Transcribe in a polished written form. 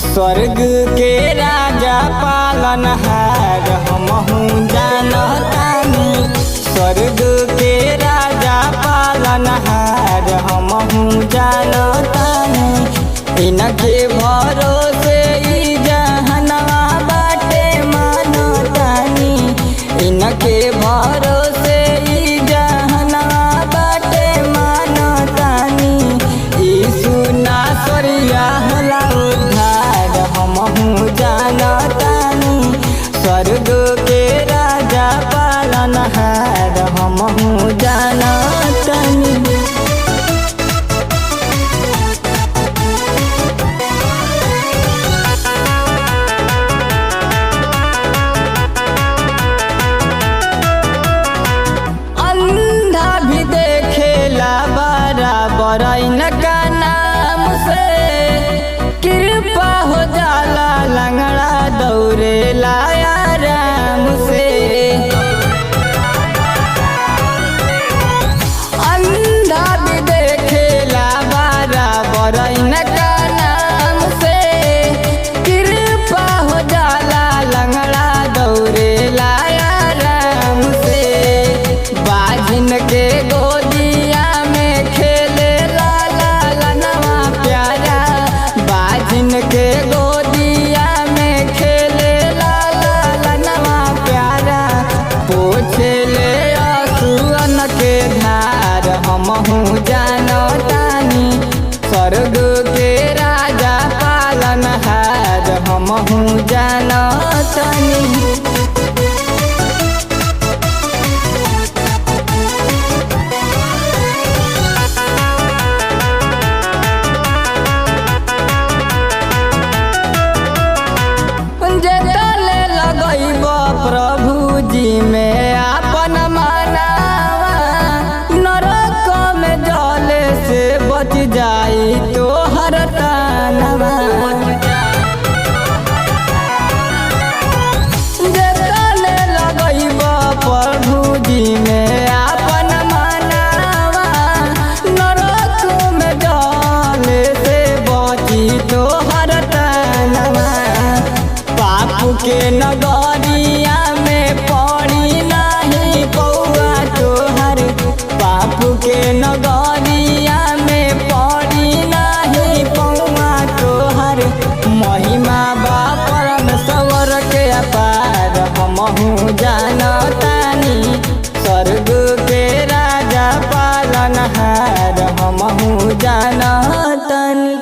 स्वर्ग के राजा पालनहार हमहू जानतानी। स्वर्ग के राजा पालनहार हमहू जानतानी। इनके भरोसे ई जहनवा बाटे मानतानी। इनके भरोसे ई जहनवा बाटे मानतानी। यीशु नासरिया होला उद्धार हमहू जानतानी। स्वर्ग के राजा पालनहार हमहू जानतानी। अंधा भी देखेला बराबर इनका नाम से। कृपा हो जाला लंगड़ा दौड़ेला आराम से। अंधा भी देखेला बराबर इनका नाम से। कृपा हो जाला लंगड़ा दौड़ेला आराम से। बाजिन के गोदिया में खेले लालनवा प्यारा। बाजिन के गोदिया में खेले लालनवा प्यारा। पोछले आंसुअन के धार हमहू जानतानी। स्वर्ग के राजा पालनहार हमहू जानतानी। जेतले लगैब प्रभु जी में आपन मनावा। नरक में जले से बच जाई तोहर तनवा। जेतले लगैब प्रभु जी में आपन मनावा। नरक में जले से बची तोहर तनवा। पाप के नगरिया में पड़ी नहीं पौआ तोहर। पाप के नगरिया में पड़ी नहीं पौआ तोहर। महिमा बा परमेश्वर के अपार हमहू जानतानी। स्वर्ग के राजा पालनहार हमहू जानतानी।